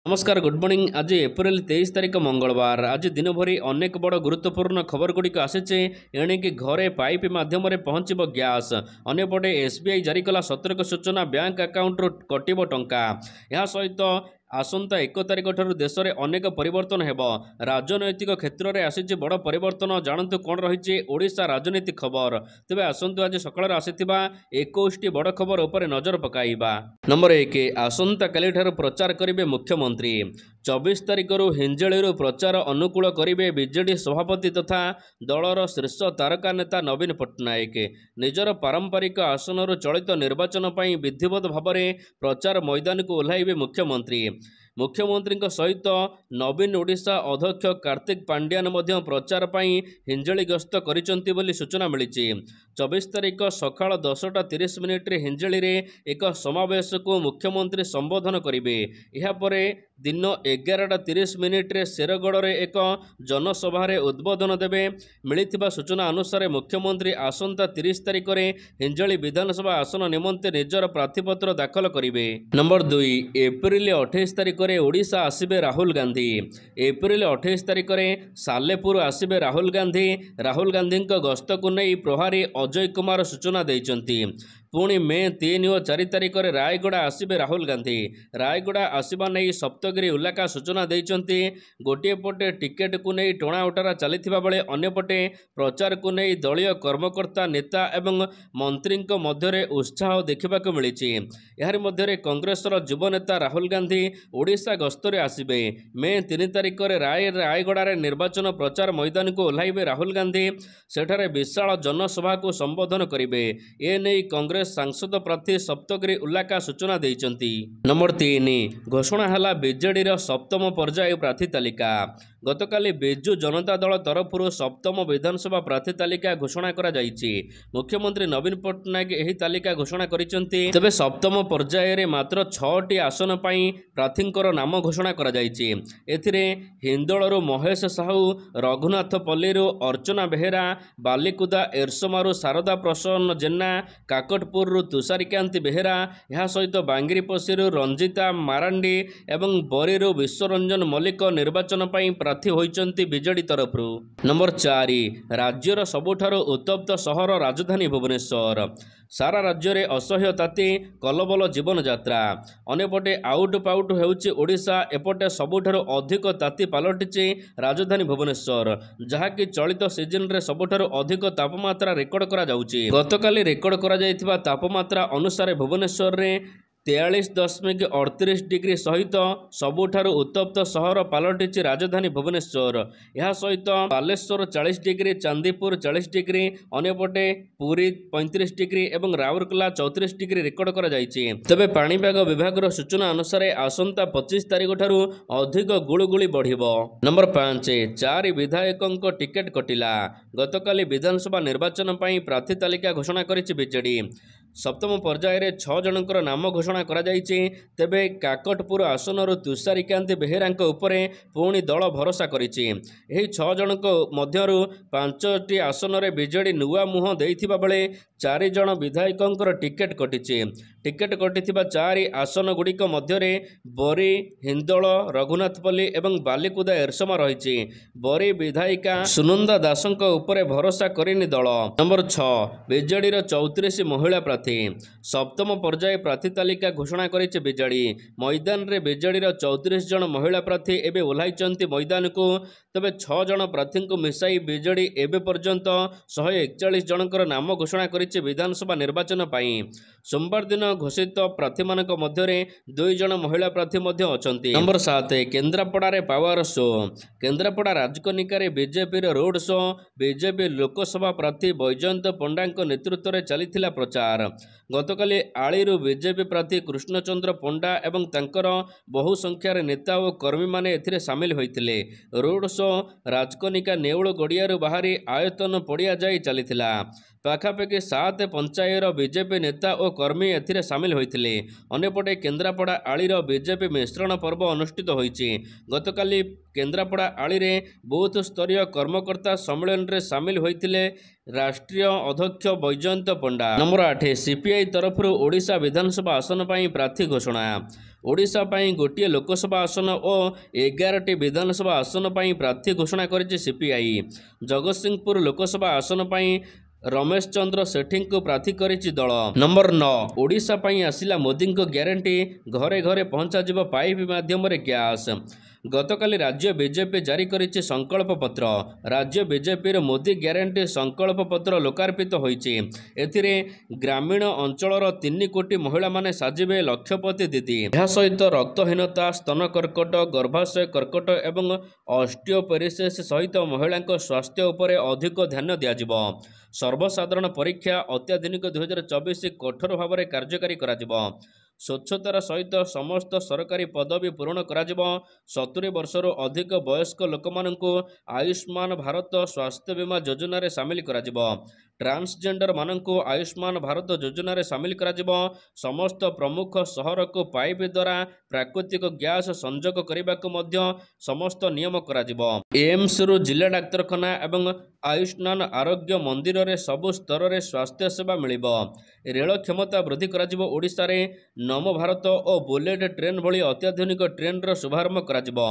नमस्कार good morning. आज April 23 तारीख मंगलवार। आज दिन भरी अनेक बड़ गुरुत्वपूर्ण खबर गुड़िक आसीचे। एणिकी घरे पाइप माध्यम पहुँचब गैस। अन्यपटे एसबीआई जारी कला सतर्क सूचना, बैंक अकाउंट कटिब टंका। यह सहित आसंता 1 तारिख ठारू देश में अनेक परिवर्तन हेब। राजनैतिक क्षेत्र में आसी बड़ परिवर्तन। जानतु कौन रही ओडिशा राजनीति खबर। तेज आसतु आज सकाळ आसीथिबा 21टी बड़ खबर उपर नजर पकाइबा। नंबर 1, आसंता काली ठारू प्रचार करिवे मुख्यमंत्री। 24 तारिखर हिंजळीरू प्रचार अनुकूल करिवे बीजेडी सभापति तथा दलर शीर्ष तारका नेता नवीन पट्टनायक। निजर पारंपरिक आसनरू चलित निर्वाचन पई विधिवत भाव में प्रचार मैदान को ओह्लाइबे मुख्यमंत्री। मुख्यमंत्री सहित नवीन ओडिशा अध्यक्ष कार्तिक पांड्यान मध्य प्रचार पई हिंजळी गस्त करिसंती बोली सूचना मिली। 24 तारिख सकाळ 10:30 रे हिंजळी रे एक समावेश को मुख्यमंत्री संबोधन करिवे। एहा परे दिन 11:30 रे शेरगढ़ रे एक जनसभा रे उद्बोधन देवे। मिलिथिबा सूचना अनुसार मुख्यमंत्री आसंता 30 तारिख रे हिंजळी विधानसभा आसन निमंते निजर प्रार्थीपत्र दाखल करिवे। नंबर 2, एप्रिल 28 तारिख रे ओडिशा आसिबे राहुल गांधी। एप्रिल 28 तारिख रे सालेपुर आसिबे राहुल गांधी। राहुल गांधी गस्त को नहीं प्रभारी अजय कुमार सूचना देइचंती। पुणी मे 3 और 4 तारिख रे रायगड़ा आसिबे राहुल गांधी। रायगड़ा आसिबा नहीं सप्तगिरी उल्लाका सूचना देइचंती। गोटे पटे टिकेट को नहीं टणा उटारा चलिथिबा बेले अन्यपटे प्रचार को नहीं दलीय कर्मकर्ता नेता एवं मंत्री मध्य उत्साह देखा मिली। यार मध्य कांग्रेसर युव नेता राहुल गांधी ओडिशा गस्तरे आसिबे। मे 3 तारिख रे रायगड़ा रे निर्वाचन प्रचार मैदान को ओह्लाइबे राहुल गांधी। सेठारे विशाल जनसभा को संबोधन करिवे। ए नहीं कांग्रेस सांसद प्रार्थी सप्तगिरी उल्लाका सूचना देइचंती। नंबर 3, घोषणा हला बीजेडी रो सप्तम पर्याय प्रार्थी तालिका। गतकाली बिजु जनता दल तरफ सप्तम विधानसभा प्रार्थी तालिका घोषणा करा जाइछि। मुख्यमंत्री नवीन पट्टनायक एही तालिका घोषणा करिसंती। तबे सप्तम पर्याय रे मात्र 6टी आसन पई प्रार्थींकर नाम घोषणा करा जाइछि। एथिरे हिंदोळरू महेश साहू, रघुनाथपल्लीरू अर्चना बेहेरा, बालिकुदा एरसमारू शारदा प्रसन्न जेना, काकटपुररू तुषारीकांति बेहेरा, यह सहित बांगिरीपोशीरू रंजिता मारांडी एवं बरीरू विश्वरंजन मल्लिक निर्वाचन पई प्रार्थी होइचंती बीजेडी तरफ। नंबर 4, राज्यर सबुठारो उत्तप्त सहर राजधानी भुवनेश्वर। सारा राज्य में असह्य ताती, कलबल जीवन यात्रा। अन्यपटे आउट पाउट होउछि ओडिशा। एपटे सबुठारो अधिक ताती पलटिछि राजधानी भुवनेश्वर, जहाँकि चलित सीजन रे सबुठारो अधिक तापमात्रा रेकर्ड करा जाउछि। गतकाली रेकर्ड करा जाइथिबा तापमात्रा अनुसार भुवनेश्वर रे 43.38 डिग्री सहित सबुठारु उत्तप्त सहर पलटिछि राजधानी भुवनेश्वर। यह सहित बालेश्वर 40 डिग्री, चांदीपुर 40 डिग्री, अन्यपटे पुरी 35 डिग्री एवं राउरकेला 34 डिग्री रेकर्ड करा जाइछि। तबे पाणीपाग विभाग सूचना अनुसार आसंता 25 तारिख ठारू अधिक गुळुगुळी बढ़िबो। नंबर 5, 4 विधायकों टिकेट कटिला। गतकाली विधानसभा निर्वाचन पई प्रार्थी तालिका घोषणा करिछि बीजेडी। सप्तम पर्याय रे 6 जनकर नाम घोषणा करा जाइछि। तेबे काकटपुर आसनरू तुषारीकांति बेहेरांक उपरे पुणी दल भरोसा करिछि। एही 6 जनक मध्यरू 5टी आसन रे बीजेडी नुआ मुह देइथिबा बेले 4 जन विधायकों टिकेट कटिछि। टिकेट कटिथिबा 4 आसन गुड़िक मध्यरे बरी, हिंदोल, रघुनाथपल्ली एवं बालिकुदा एरसमा रहिछि। बरी विधायिका सुनंदा दासंक उपरे भरोसा करिनि दल। नंबर 6, बीजेडी रो 34 महिला प्रार्थी। सप्तम पर्याय प्रार्थी तालिका घोषणा करिछि बीजेडी। मैदान रे बीजेडी रो 34 जन महिला प्रार्थी एबे ओह्लाइचंती मैदान को। तबे 6 जन प्रार्थी को मिसाई बीजेडी एबे पर्यंत 141 जनकर नाम घोषणा करिछि विधानसभा निर्वाचन पई। सोमवार दिन घोषित प्रार्थी मानक मध्यरे 2 जन महिला प्रार्थी मध्य अछंती। नंबर 7, केन्द्रापड़ा रे पावर शो। केन्द्रापड़ा राजकनिका रे बीजेपी रो रोड शो। बीजेपी लोकसभा प्रार्थी बैजयंत पंडांक नेतृत्व रे चलिथिला प्रचार। गतकाली आलीरू बीजेपी प्रार्थी कृष्णचंद्र पंडा एवं तांकर बहु संख्यार नेता और कर्मी माने एथिरे सामिल होइथिले। रोड शो राजकनिका नेउल गड़ियारू बाहरी आयतन पड़िया जाई चलिथिला। पाखापाखि 7 पंचायतर बीजेपी नेता और कर्मी एथिरे सामिल होइथिले। अन्यपटे केन्द्रापड़ा आलीर बीजेपी मिश्रण पर्व अनुष्ठित होइछि। गतकाली केन्द्रापड़ा आली रे बूथ स्तरीय कर्मकर्ता सम्मेलन रे सामिल होइथिले राष्ट्रीय अध्यक्ष बैजयंत पंडा। नंबर 8, सीपीआई तरफ ओडिशा विधानसभा आसन पर प्रार्थी घोषणा। ओडिशा ପାଇଁ गोटे लोकसभा आसन और 11टी विधानसभा आसन ପାଇଁ प्रार्थी घोषणा करिछि सीपीआई। जगतसिंहपुर लोकसभा आसन ପାଇଁ रमेश चंद्र सेठी को प्रार्थी करिछि दल। नंबर 9 ओडिशा ପାଇଁ आसिला मोदी को ग्यारंटी, घरे घरे पहुंचा जिवो पाइप माध्यम रे गैस। गतकाली राज्य बीजेपी जारी करिछि संकल्प पत्र। राज्य बीजेपी मोदी ग्यारंटी संकल्प पत्र लोकार्पित होइछि। एथिरे ग्रामीण अंचलर 3 कोटी महिला माने साजिबे लक्षपति दीदी। यह सहित रक्तहीनता, स्तन कर्कट, गर्भाशय कर्कट एवं ऑस्टियोपेरिसिस सहित महिलांक स्वास्थ्य उपरे अधिक ध्यान दियाजिबो। सर्वसाधारण परीक्षा अत्याधुनिक 2024 कठोर भाव में कार्यकारी कराजिबो। स्वच्छतार सहित समस्त सरकारी पदवी पूरण कराजिबो। 70 वर्षर अधिक वयस्क लोकमानंकु आयुष्मान भारत स्वास्थ्य बीमा योजना रे शामिल कराजिबो। ट्रांसजेंडर मानंकु आयुष्मान भारत योजना रे शामिल कराजिबो। समस्त प्रमुख सहर को पाइप द्वारा प्राकृतिक गैस संजोग करने मध्य समस्त नियम कराजिबो। एम्स रु जिला डाक्तरखाना एवं आयुष्मान आरोग्य मंदिर रे सबु स्तर रे स्वास्थ्य सेवा मिलिबो। रेल क्षमता वृद्धि कराजिबो। ओडिशा रे नमो भारत और बुलेट ट्रेन भली अत्याधुनिक ट्रेन रो शुभारंभ कराजिबो।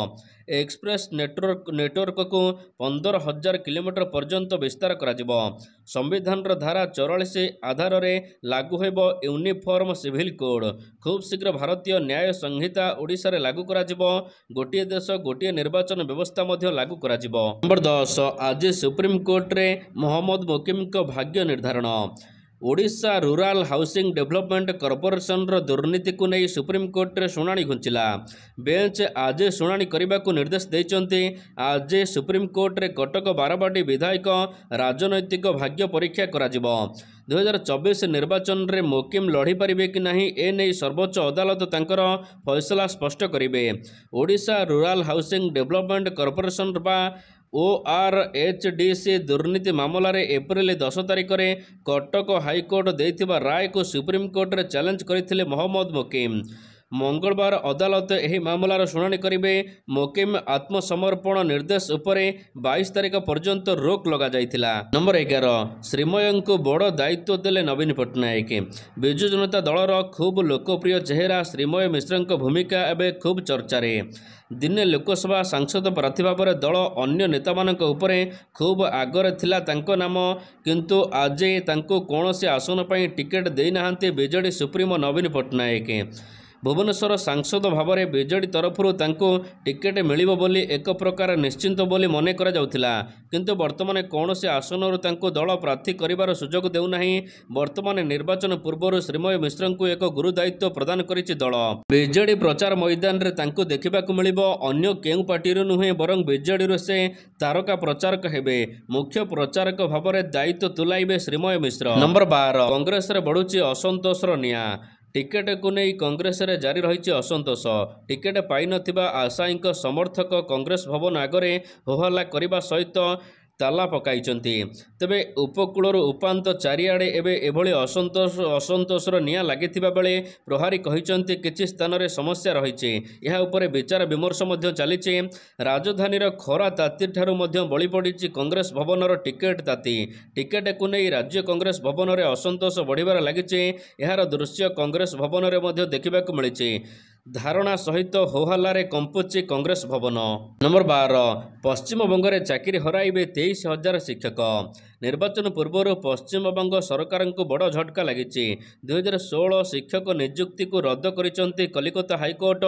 एक्सप्रेस नेटवर्क को 15,000 किलोमीटर पर्यंत विस्तार कराजिबो। संविधान धारा 44 आधार रे लागू होइबो यूनिफॉर्म सिविल कोड। खूब शीघ्र भारतीय न्याय संहिता ओडिशा रे लागू कराजिबो। गोटिए देश गोटिए निर्वाचन व्यवस्था मध्य लागू कराजिबो। नंबर 10 आज सुप्रीम कोर्ट रे मोहम्मद मोकिम को भाग्य निर्धारण। Odisha rural housing development corporation रो दुर्नीति को नहीं सुप्रीम कोर्ट रे शुणाणी घुंचिला। बेंच आज शुणाणी करने को निर्देश देइचंती। आज सुप्रीम कोर्ट रे कटक बारवाटी विधायक राजनैतिक भाग्य परीक्षा कराजिबो। 2024 निर्वाचन रे मोकिम लड़ी पारिबे कि नहीं ए नहीं सर्वोच्च अदालत तांकर फैसला स्पष्ट करिवे। Odisha rural housing development corporation बा ORHDC दुर्नीति मामला रे एप्रिल 10 तारिख रे कटक हाईकोर्ट देइथिबा राय को सुप्रीम कोर्ट रे चैलेंज करथिले मोहम्मद मोकिम। मंगलवार अदालत एही मामलार शुणाणी करिवे। मोकिम आत्मसमर्पण निर्देश उपरे 22 तारिख पर्यंत रोक लगा जाइथिला। नंबर 11 श्रीमय को बड़ दायित्व देले नवीन पट्टनायक। बिजु जनता दलर खूब लोकप्रिय चेहरा श्रीमय मिश्र भूमिका एवं खूब चर्चा रे। दिने लोकसभा सांसद प्रार्थी भाव में दल अन्य नेता मानक उपरे खूब आगरे थिला तांको नाम, किंतु आज तांको कौनसी आसन पर टिकेट देई नाहांती बीजेडी सुप्रीमो नवीन पट्टनायक। भुवनेश्वर सांसद भाव में बीजेडी तरफ टिकेट मिलिबो बोली एक प्रकार निश्चिंत बोली मने करा जाउथिला, किंतु वर्तमान कौनसी आसन दल प्रार्थी करिवार सुजोग देउनाही। वर्तमान निर्वाचन पूर्व श्रीमय मिश्र को एक गुरु दायित्व प्रदान करिछि दल। बीजेडी प्रचार मैदान रे तांको देखिबाकु मिलिबो। अन्य केउ पार्टी नुहे बरं बीजेडी से तारका प्रचारक हेबे। मुख्य प्रचारक भाव में दायित्व तुलाइबे श्रीमय मिश्र। नंबर 12 कांग्रेस रे बढ़ुछि असंतोषर निया। टिकेट को नहीं कांग्रेस रे जारी रही असंतोष। टिकेट पाई नथिबा आशायींक समर्थक कांग्रेस भवन आगरे होहल्ला करने सहित ताला पकाइचंती। तेबे उपकूलर उपांत चारिआडे एबे एभली असंतोषर निया लागिथिबा बेले प्रहारी कहिचंती किछि स्थान रे समस्या रहिछि। एहा उपरे विचार विमर्श मध्य चलिछि। राजधानीर खरा ताती ठारू मध्य बळी पड़िछि कांग्रेस भवनर टिकेट ताती। टिकेट को नहीं राज्य कांग्रेस भवन रे असंतोष बढ़िबार लागिछि। एहार दृश्य कांग्रेस भवन रे मध्य देखिबाकु मिलिछि। धारणा सहित होहल्ला रे कंपुछि कांग्रेस भवन। नंबर 12 पश्चिमबंग रे चाकरी हराइबे 23,000 शिक्षक। निर्वाचन पूर्व पश्चिमबंग सरकार को बड़ झटका लगी। 2016 शिक्षक नियुक्ति को रद्द करिसंती कलिकता हाईकोर्ट।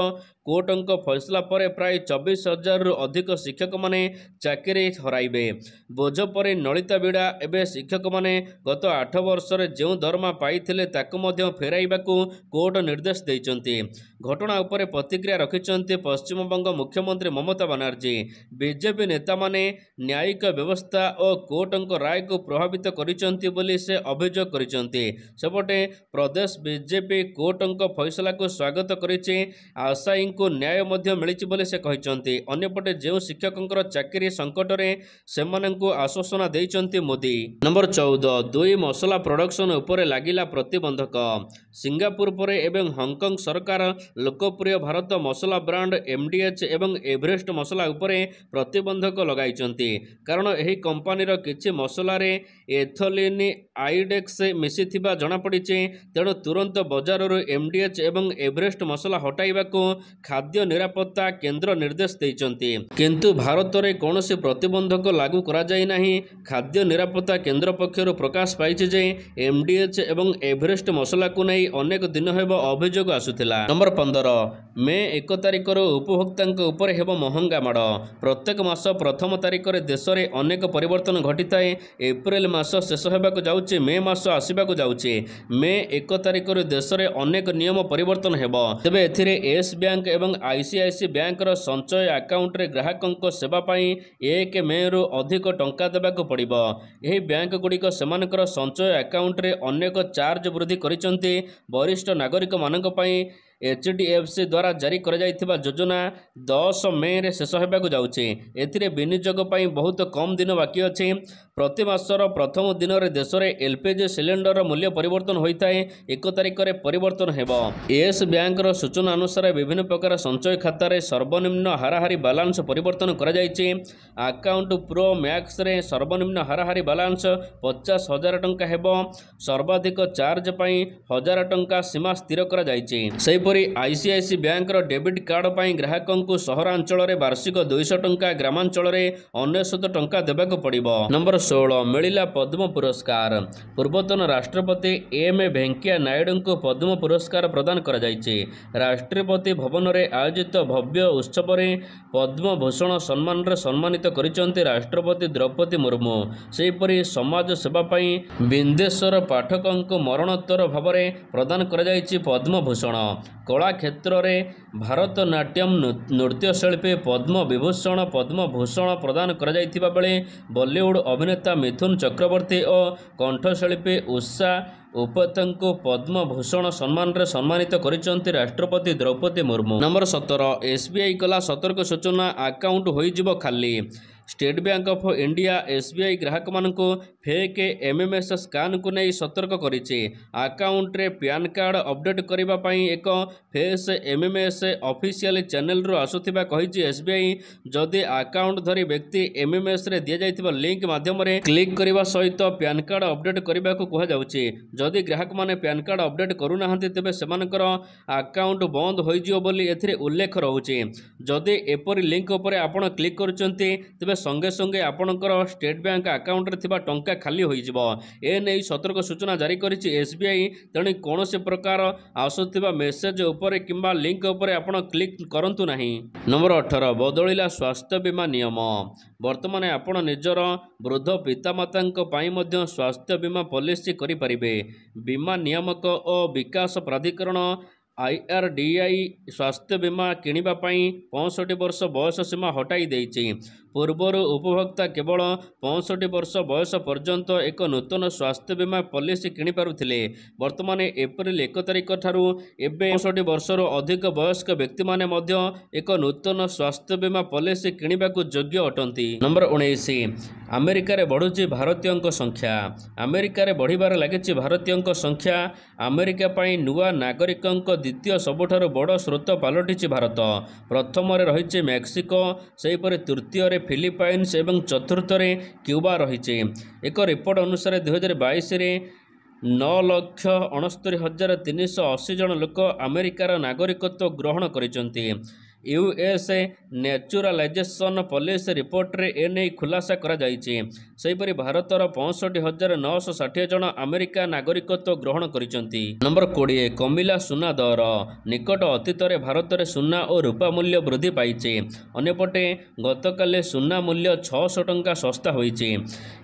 कोर्टंक फैसला पर प्राय 24,000 रु अधिक शिक्षक माने चाकरी हराइबे। बोझ पर नलिता बिड़ा एवं शिक्षक माने गत 8 वर्ष रे जो दरमा पाइथिले ताकु मध्य फेराइबाकू कोर्ट निर्देश देइचंती। घटना उपरे प्रतिक्रिया रखिचंती पश्चिमबंग मुख्यमंत्री ममता बनर्जी। बीजेपी नेता माने न्यायिक व्यवस्था और कोर्टंक राय को प्रभावित करिचंती बोली से अभियोग करिचंती। सेपटे प्रदेश बीजेपी कोर्टंक फैसला को स्वागत करिछि। आशायी को न्याय मध्य मिलिछि बोली से कहिसंती। अन्यपटे जो शिक्षकंकर चाकरी संकटरे सेमानंकु आश्वासन देइचंती मोदी। नंबर 14 दुई मसला प्रोडक्शन उपरे लागिला प्रतिबंधक। सिंगापुर परे एवं हांगकांग सरकार लोकप्रिय भारत मसला ब्रांड एमडीएच एवं एवरेस्ट मसला उपरे प्रतिबंधक लगाइचंती कारण एही कंपनीर किछि मसलारे एथोलिन आइडेक्स मिसिथिबा जଣା पड़िছে। तेणु तुरंत बजारରୁ एमडीएच एवं एवरेस्ट मसला हटाइबाकू खाद्य निरापत्ता केंद्र निर्देश देइचंती किंतु भारत रे कोनोसी प्रतिबंधक लागू करा जाय नाही। खाद्य निरापत्ता केंद्र पक्षरु प्रकाश पाइছে जे एमडीएच एवं एवरेस्ट मसला को नै अनेक दिन हेबो अभियोग आसुथिला। नंबर 15 मे 1 तारिख रो उपभोक्तांक ऊपर हेबो महंगा माड़। प्रत्येक मास प्रथम तारिख रे देश रे अनेक परिवर्तन घटिताए। एप्रिल मास शेष हेबाकू जाउचे, मे मास आसीबाकू जाउचे। मे 1 तारिख रे देश रे अनेक नियम परिवर्तन हेबो। तबे एथिरे एस बैंक एवं आईसीआईसी बैंक रो संचय अकाउंट रे ग्राहकंक सेवा पई 1 मे रो अधिक टंका देबाकू पड़िबो। एही बैंक गुडिक सेमानकर संचय अकाउंट रे अनेक चार्ज वृद्धि करिसंती। वरिष्ठ नागरिक मानक पई एचडीएफसी द्वारा जारी कर जाइथिबा योजना 10 मे रे शेष हेबाकू जाउचे। एथिरे विनियोग पई बहुत कम दिन बाकी अछि। प्रति मासर प्रथम दिन रे देश रे एलपीजी सिलेंडर मूल्य परिवर्तन होइताए। 1 तारिख रे परिवर्तन हेबो। एस बैंक रो सूचना अनुसार विभिन्न प्रकार संचय खाता रे सर्वनिम्न हाराहारी बैलेंस परिवर्तन करा जाइछि। अकाउंट प्रो मैक्स रे सर्वनिम्न हाराहारी बैलेंस 50,000 टंका हेबो। सर्वाधिक चार्ज पई 1000 टंका सीमा स्थिर करा जाइछि। आईसीआईसी बैंक रो डेबिट कार्ड पई ग्राहकंकु सहरांचल रे वार्षिक 200 टंका, ग्रामांचल रे 99 टंका देबाक पड़िबो। नंबर 16 मिलिला पद्म पुरस्कार। पूर्वतन राष्ट्रपति एम वेंकैया नायडू को पद्म पुरस्कार प्रदान करा जाइछि। राष्ट्रपति भवन रे आयोजित भव्य उत्सव रे पद्म भूषण सम्मान रे सम्मानित करिसंती राष्ट्रपति द्रौपदी मुर्मू। सेहिपरि समाज सेवा पई बिंदेश्वर पाठकंकु मरणोत्तर भाव रे प्रदान करा जाइछि पद्म भूषण। कला क्षेत्र में भारतनाट्यम नृत्यशिल्पी पद्म विभूषण पद्म भूषण प्रदान करा जाइथिबा बेले बॉलीवुड अभिनेता मिथुन चक्रवर्ती और कंठशिल्पी उषा उपाध्याय पद्म भूषण सम्मान रे सम्मानित करिसंती राष्ट्रपति द्रौपदी मुर्मू। नंबर 17 एसबीआई कला सतर्क सूचना अकाउंट होइजिबो खाली। State bank of India SBI ग्राहक मानको फेक एमएमएस स्कान को नहीं सतर्क करिछि। अकाउंट रे पैन कार्ड अपडेट करिबा पई एक फेस एमएमएस ऑफिशियल चैनल रो आसुथिबा कहिछि एसबीआई। जदि अकाउंट धरी व्यक्ति एमएमएस रे दिया जाइथिबा लिंक माध्यम रे क्लिक करिबा सहित पैन कार्ड अपडेट करिबा को कहा जाउछि। जदि ग्राहक माने पैन कार्ड अपडेट करू नाहंती तेबे सेमानकर अकाउंट बंद होई जियो बोली एथिरे उल्लेख रहउछि। जदि एपरि लिंक उपरे आपण क्लिक करूचंती तेबे संगे संगे आपणकर स्टेट बैंक अकाउंट रे थिबा टंका खाली होई जिवो। ए नै सतर्क सूचना जारी करिछि एसबीआई। तेणु कोनोसी प्रकार आसुथिबा मेसेज उपरे किंबा लिंक उपरे आपण क्लिक करंतु नाही। नंबर 18 बदलिला स्वास्थ्य बीमा नियम। वर्तमान आपण निजर वृद्ध पितामातांक पई मध्य स्वास्थ्य बीमा पॉलिसी करि परिबे। बीमा नियामक और विकास प्राधिकरण आईआरडीआई स्वास्थ्य बीमा किनिबा पई 65 वर्ष बयस सीमा हटाई देइछि। पूर्वर उपभोक्ता केवल 65 वर्ष बयस पर्यंत एक नूतन स्वास्थ्य बीमा पॉलिसी किनि पारुथिले। वर्तमान एप्रिल 1 तारिख ठारू एबे 65 वर्षर अधिक वयस्क व्यक्ति माने मध्य एक नूतन स्वास्थ्य बीमा पॉलिसी किनिबाकू योग्य अटंती। नंबर 19 अमेरिका रे बढ़ुची भारतीयंक संख्या। अमेरिका रे बढ़िबार लागिछि भारतीयंक संख्या। अमेरिका पई नुआ नागरिकंक द्वितीय सबुठार बड़ स्रोत पालटिछि भारत। प्रथम रे रहिछि मेक्सिको, सेहिपरि तृतीय रे फिलिपाइन्स एवं चतुर्थ रे क्यूबा रहिछि। एक रिपोर्ट अनुसार 2022 रे 9,69,380 जन लोक अमेरिकार नागरिकत्व ग्रहण करिसंती। यूएसए नेचुरालाइजेशन पॉलिसी रिपोर्ट रे एने खुलासा करा जाइछि। सेहिपरि भारतर 65,960 जन अमेरिका नागरिकत्व ग्रहण करिसंती। नंबर 20 कमिला सुना दर। निकट अतीत रे भारत रे सुना और रूपा मूल्य वृद्धि पाइछि। अन्यपटे गतकाले सुना मूल्य 600 टंका सस्ता होइछि।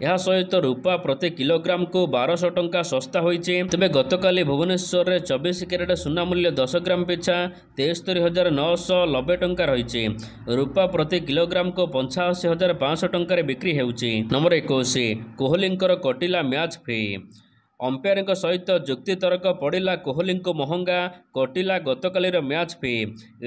यह सहित रूपा प्रति किलोग्राम को 1200 टंका सस्ता होइछि। तबे गतकाले भुवनेश्वर रे 24 कैरेट सुना मूल्य 10 ग्राम पिछा 73,990 टंका रही। रूपा प्रति किलोग्राम को 85,500 टंका बिक्री हेउछि। नंबर 21 कोहलींकर कटिला मैच फ्री। अंपायर सहित जुक्तितर्क पड़ा कोहली महंगा कटिला गतकालीर मैच फी।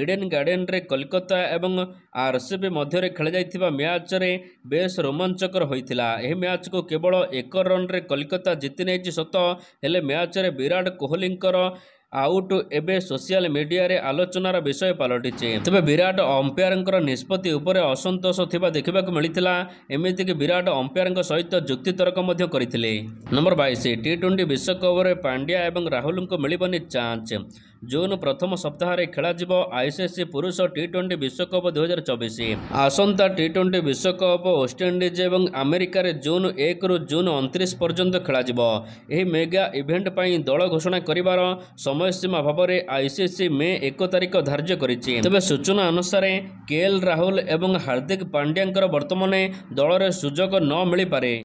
इडेन गार्डन रे कोलकाता एवं आरसीबी मध्य खेल जाइथिबा मैच रे बेस रोमांचकर होइथिला। एही मैच को केवल 1 रन रे कोलकाता जीति नहीं सत, हेले मैच रे विराट कोहलींकर आउट एबे सोशल मीडिया रे आलोचनार विषय पलटिचे। तबे विराट अंपायर निष्पत्ति उपरे असंतोष थिबा देखिबाकू मिलिथिला। एमिति कि विराट अंपायर सहित जुक्तितर्क मध्य करथिले। नंबर 22 टी20 विश्वकप रे पांड्या एवं राहुल को मिलिबनी चांस। जून प्रथम सप्ताह रे खेला जिवो आईसीसी पुरुष टी20 विश्वकप 2024। आसंता टी20 विश्वकप वेस्टइंडीज एवं अमेरिका रे जून 1 रु जून 29 पर्यंत खेला जिवो। एही मेगा इवेंट पई दल घोषणा करिवार समय सीमा भाव में आईसीसी मे 1 तारिख धार्य करिछि। तबे सूचना अनुसार केएल राहुल एवं हार्दिक पांड्या वर्तमान दल रे सुजोग न मिल पारे।